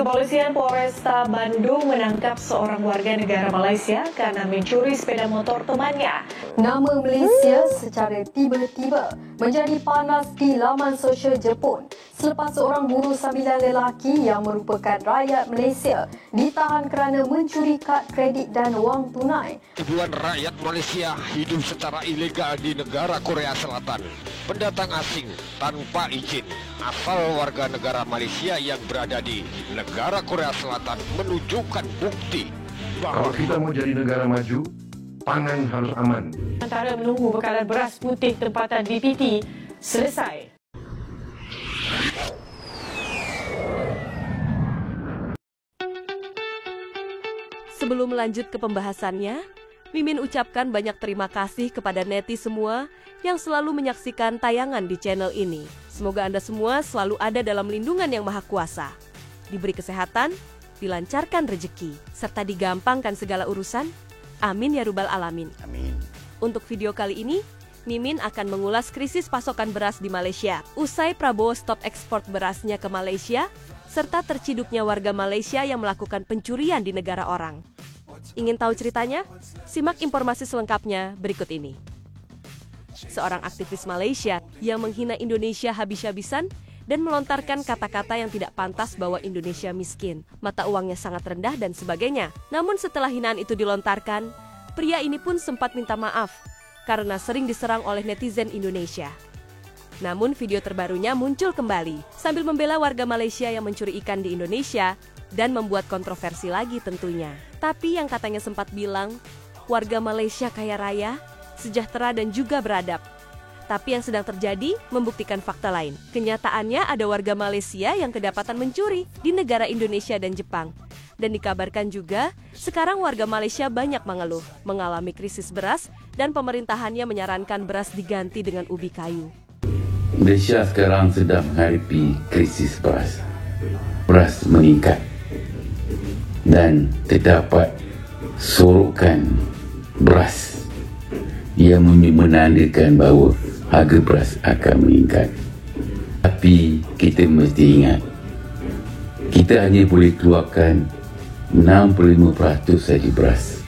Kepolisian Polresta Bandung menangkap seorang warga negara Malaysia karena mencuri sepeda motor temannya. Nama Malaysia secara tiba-tiba menjadi panas di laman sosial Jepun selepas seorang buruh sambilan lelaki yang merupakan rakyat Malaysia ditahan kerana mencuri kad kredit dan wang tunai. Ribuan rakyat Malaysia hidup secara ilegal di negara Korea Selatan. Pendatang asing tanpa izin asal warga negara Malaysia yang berada di negara Korea Selatan menunjukkan bukti bahwa kita mau jadi negara maju, pangan harus aman. Antara menunggu bekalan beras putih tempatan BPT selesai. Sebelum lanjut ke pembahasannya, Mimin ucapkan banyak terima kasih kepada neti semua yang selalu menyaksikan tayangan di channel ini. Semoga Anda semua selalu ada dalam lindungan yang Maha Kuasa, diberi kesehatan, dilancarkan rezeki, serta digampangkan segala urusan. Amin ya Rabbal Alamin. Amin. Untuk video kali ini, Mimin akan mengulas krisis pasokan beras di Malaysia. Usai Prabowo stop ekspor berasnya ke Malaysia, serta terciduknya warga Malaysia yang melakukan pencurian di negara orang. Ingin tahu ceritanya? Simak informasi selengkapnya berikut ini. Seorang aktivis Malaysia yang menghina Indonesia habis-habisan dan melontarkan kata-kata yang tidak pantas bahwa Indonesia miskin, mata uangnya sangat rendah dan sebagainya. Namun setelah hinaan itu dilontarkan, pria ini pun sempat minta maaf karena sering diserang oleh netizen Indonesia. Namun video terbarunya muncul kembali sambil membela warga Malaysia yang mencuri ikan di Indonesia dan membuat kontroversi lagi tentunya. Tapi yang katanya sempat bilang, warga Malaysia kaya raya, sejahtera dan juga beradab. Tapi yang sedang terjadi membuktikan fakta lain. Kenyataannya ada warga Malaysia yang kedapatan mencuri di negara Indonesia dan Jepang. Dan dikabarkan juga, sekarang warga Malaysia banyak mengeluh, mengalami krisis beras dan pemerintahannya menyarankan beras diganti dengan ubi kayu. Malaysia sekarang sedang menghadapi krisis beras. Beras meningkat dan terdapat sorokan beras yang menandakan bahawa harga beras akan meningkat. Tapi kita mesti ingat, kita hanya boleh keluarkan 65% saja beras.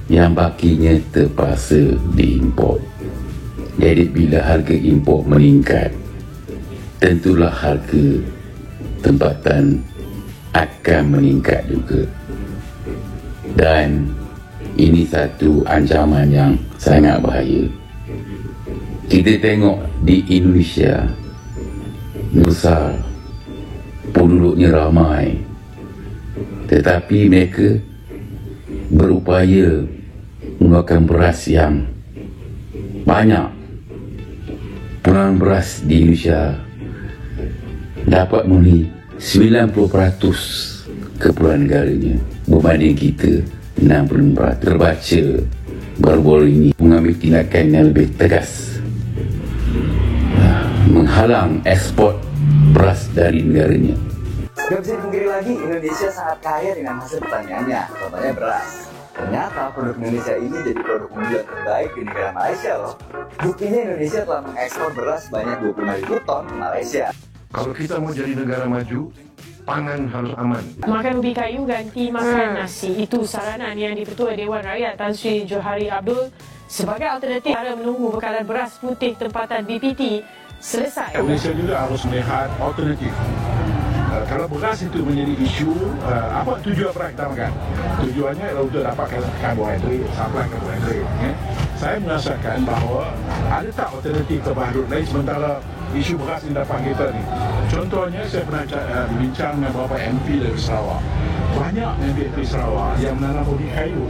Yang bakinya terpaksa diimport. Jadi bila harga import meningkat, tentulah harga tempatan akan meningkat juga. Dan ini satu ancaman yang sangat bahaya. Kita tengok di Indonesia, besar, penduduknya ramai, tetapi mereka berupaya mengeluarkan beras yang banyak. Pengeluaran beras di Indonesia dapat memenuhi 90% keperluan negaranya berbanding kita 60%. Terbaca baru-baru ini mengambil tindakan yang lebih tegas menghalang ekspor beras dari negaranya. Gak bisa dipungkiri lagi, Indonesia sangat kaya dengan hasil pertaniannya, contohnya beras. Ternyata produk Indonesia ini jadi produk unggulan terbaik di negara Malaysia loh. Buktinya Indonesia telah mengekspor beras sebanyak 25.000 ton ke Malaysia. Kalau kita mau jadi negara maju, pangan harus aman. Makan ubi kayu ganti makan nasi. Itu saranan yang dipertua Dewan Rakyat Tan Sri Johari Abdul sebagai alternatif cara menunggu bekalan beras putih tempatan BPT selesai. Malaysia juga harus melihat alternatif. Kalau beras itu menjadi isu, apa tujuan beras kita makan? Tujuannya adalah untuk dapatkan karbohidrat, supply karbohidrat. Saya merasakan bahawa ada tak alternatif terbaru lain sementara isu beras yang dapat kita ni. Contohnya saya pernah bincang dengan beberapa MP dari Sarawak. Banyak MP Sarawak yang menanam ubi kayu.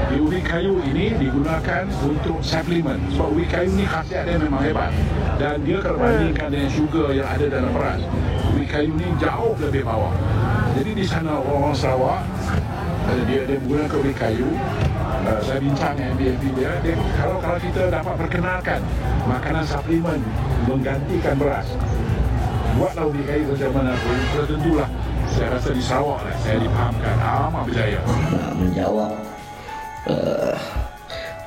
Di ubi kayu ini digunakan untuk suplemen. Sebab ubi kayu ni khasiat dia memang hebat. Dan dia kalau bandingkan dengan sugar yang ada dalam beras, ubi kayu ni jauh lebih bawah. Jadi di sana orang Sarawak, dia menggunakan ubi kayu. Saya bincang dengan MP dia, kalau kita dapat perkenalkan makanan suplemen menggantikan beras, buatlah ubi kayu macam mana pun, tentulah saya rasa di Sarawak lah, saya dipahamkan amat berjaya. Menjawab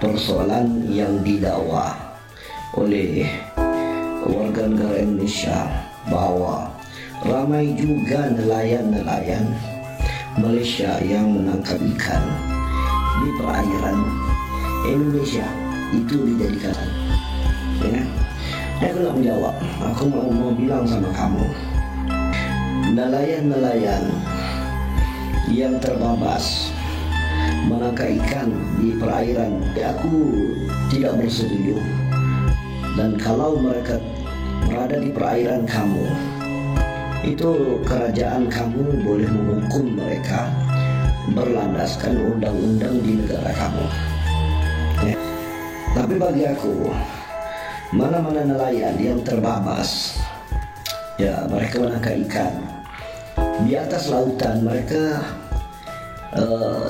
persoalan yang didakwa oleh warga negara Indonesia bahawa ramai juga nelayan-nelayan Malaysia yang menangkap ikan di perairan Indonesia itu dijadikan. Ya. Dia nak menjawab, aku mau bilang sama kamu, nelayan-nelayan yang terbabas menangkap ikan di perairan, aku tidak bersetuju. Dan kalau mereka berada di perairan kamu, itu kerajaan kamu boleh menghukum mereka berlandaskan undang-undang di negara kamu. Ya. Tapi bagi aku, mana-mana nelayan yang terbabas, ya mereka menangkap ikan di atas lautan, mereka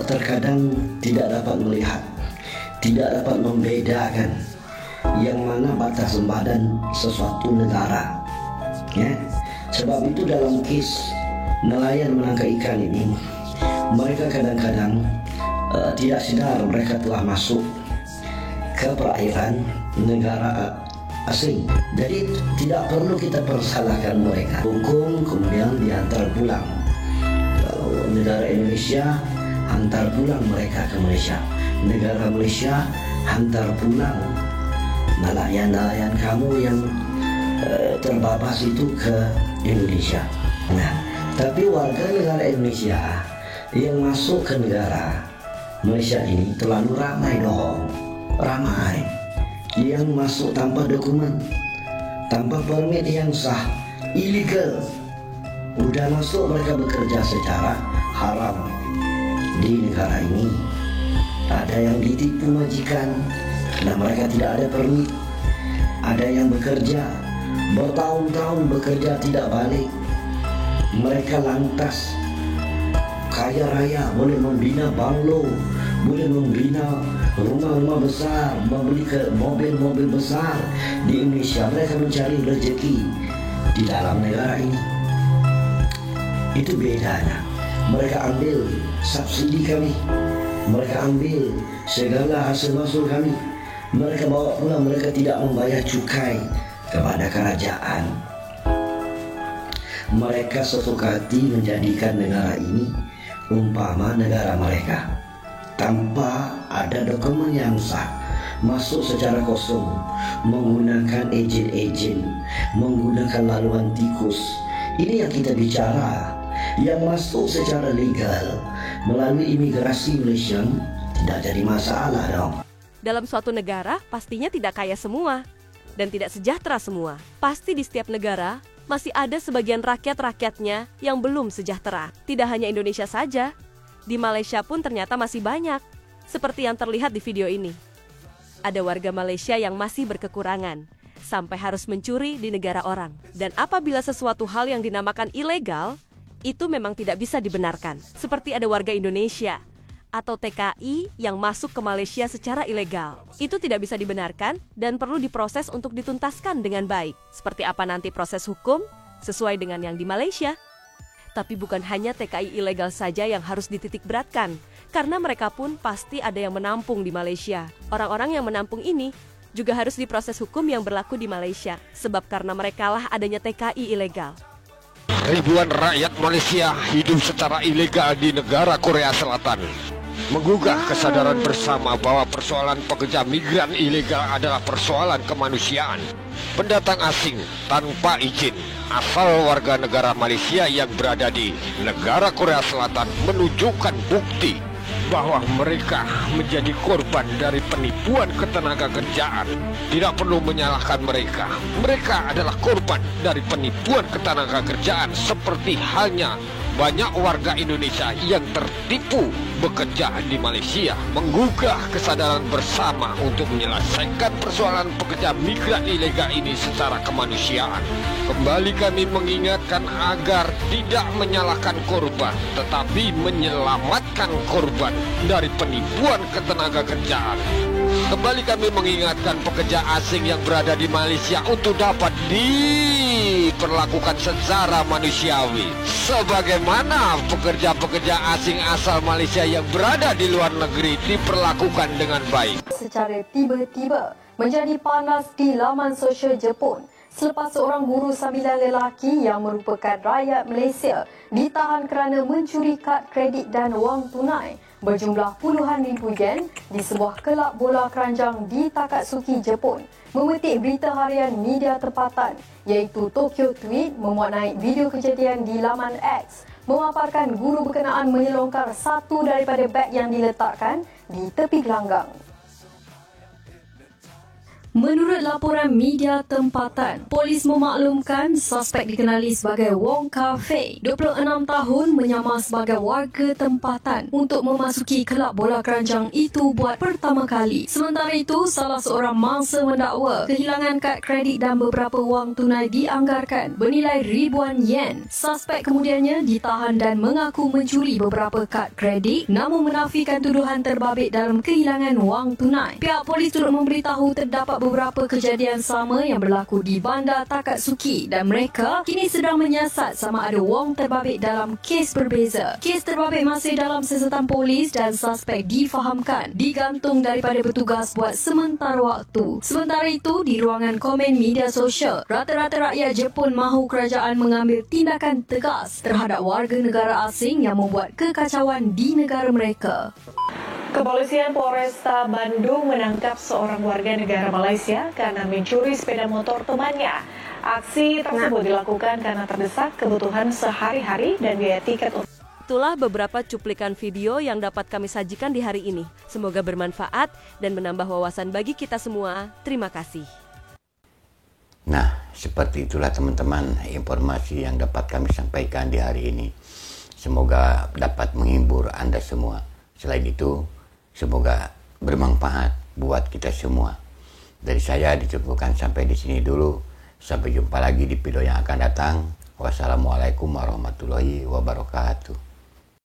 terkadang tidak dapat melihat, tidak dapat membedakan yang mana batas badan sesuatu negara. Ya. Sebab itu dalam kes nelayan menangkap ikan ini, mereka kadang-kadang tidak sadar mereka telah masuk ke perairan negara asing. Jadi tidak perlu kita persalahkan mereka. Hukum kemudian diantar pulang. Kalau negara Indonesia hantar pulang mereka ke Malaysia. Negara Malaysia hantar pulang nelayan-nelayan kamu yang terbabas itu ke Indonesia. Nah, tapi warga negara Indonesia yang masuk ke negara Malaysia ini terlalu ramai dong. Ramai yang masuk tanpa dokumen, tanpa permit yang sah, illegal. Udah masuk mereka bekerja secara haram di negara ini. Ada yang ditipu majikan karena mereka tidak ada permit. Ada yang bekerja bertahun-tahun bekerja tidak balik. Mereka lantas kaya raya, boleh membina banglo, boleh membina rumah-rumah besar, membeli mobil-mobil besar di Indonesia. Mereka mencari rezeki di dalam negara ini. Itu bedanya. Mereka ambil subsidi kami, mereka ambil segala hasil masuk kami, mereka bawa pulang. Mereka tidak membayar cukai kepada kerajaan. Mereka sesuka hati menjadikan negara ini umpama negara mereka, tanpa ada dokumen yang sah, masuk secara kosong, menggunakan ejen-ejen, menggunakan laluan tikus. Ini yang kita bicara, yang masuk secara legal melalui imigrasi Malaysia tidak jadi masalah dong. Dalam suatu negara pastinya tidak kaya semua dan tidak sejahtera semua. Pasti di setiap negara masih ada sebagian rakyat-rakyatnya yang belum sejahtera. Tidak hanya Indonesia saja, di Malaysia pun ternyata masih banyak. Seperti yang terlihat di video ini. Ada warga Malaysia yang masih berkekurangan, sampai harus mencuri di negara orang. Dan apabila sesuatu hal yang dinamakan ilegal, itu memang tidak bisa dibenarkan. Seperti ada warga Indonesia atau TKI yang masuk ke Malaysia secara ilegal. Itu tidak bisa dibenarkan dan perlu diproses untuk dituntaskan dengan baik. Seperti apa nanti proses hukum sesuai dengan yang di Malaysia. Tapi bukan hanya TKI ilegal saja yang harus dititik beratkan, karena mereka pun pasti ada yang menampung di Malaysia. Orang-orang yang menampung ini juga harus diproses hukum yang berlaku di Malaysia, sebab karena merekalah adanya TKI ilegal. Ribuan rakyat Malaysia hidup secara ilegal di negara Korea Selatan, menggugah kesadaran bersama bahwa persoalan pekerja migran ilegal adalah persoalan kemanusiaan. Pendatang asing tanpa izin asal warga negara Malaysia yang berada di negara Korea Selatan menunjukkan bukti bahwa mereka menjadi korban dari penipuan ketenaga kerjaan. Tidak perlu menyalahkan mereka. Mereka adalah korban dari penipuan ketenaga kerjaan, seperti halnya banyak warga Indonesia yang tertipu bekerja di Malaysia. Menggugah kesadaran bersama untuk menyelesaikan persoalan pekerja migran ilegal ini secara kemanusiaan. Kembali kami mengingatkan agar tidak menyalahkan korban, tetapi menyelamatkan korban dari penipuan ketenaga kerjaan. Kembali kami mengingatkan pekerja asing yang berada di Malaysia untuk dapat diperlakukan secara manusiawi, sebagaimana pekerja-pekerja asing asal Malaysia yang berada di luar negeri diperlakukan dengan baik. Secara tiba-tiba menjadi panas di laman sosial Jepun selepas seorang guru sambilan lelaki yang merupakan rakyat Malaysia ditahan kerana mencuri kad kredit dan wang tunai berjumlah puluhan ribu yen di sebuah kelab bola keranjang di Takatsuki, Jepun. Memetik berita harian media tempatan iaitu Tokyo Tweet memuat naik video kejadian di laman X memaparkan guru berkenaan menyelongkar satu daripada beg yang diletakkan di tepi gelanggang. Menurut laporan media tempatan, polis memaklumkan suspek dikenali sebagai Wong Ka-fei, 26 tahun, menyamar sebagai warga tempatan untuk memasuki kelab bola keranjang itu buat pertama kali. Sementara itu, salah seorang mangsa mendakwa kehilangan kad kredit dan beberapa wang tunai dianggarkan bernilai ribuan yen. Suspek kemudiannya ditahan dan mengaku mencuri beberapa kad kredit namun menafikan tuduhan terbabit dalam kehilangan wang tunai. Pihak polis turut memberitahu terdapat beberapa kejadian sama yang berlaku di bandar Takatsuki dan mereka kini sedang menyiasat sama ada wang terbabit dalam kes berbeza. Kes terbabit masih dalam siasatan polis dan suspek difahamkan digantung daripada petugas buat sementara waktu. Sementara itu, di ruangan komen media sosial, rata-rata rakyat Jepun mahu kerajaan mengambil tindakan tegas terhadap warga negara asing yang membuat kekacauan di negara mereka. Kepolisian Polresta Bandung menangkap seorang warga negara Malaysia karena mencuri sepeda motor temannya. Aksi tersebut dilakukan karena terdesak kebutuhan sehari-hari dan biaya tiket. Itulah beberapa cuplikan video yang dapat kami sajikan di hari ini. Semoga bermanfaat dan menambah wawasan bagi kita semua. Terima kasih. Nah, seperti itulah teman-teman informasi yang dapat kami sampaikan di hari ini. Semoga dapat menghibur Anda semua. Selain itu, semoga bermanfaat buat kita semua. Dari saya dicukupkan sampai di sini dulu. Sampai jumpa lagi di video yang akan datang. Wassalamualaikum warahmatullahi wabarakatuh.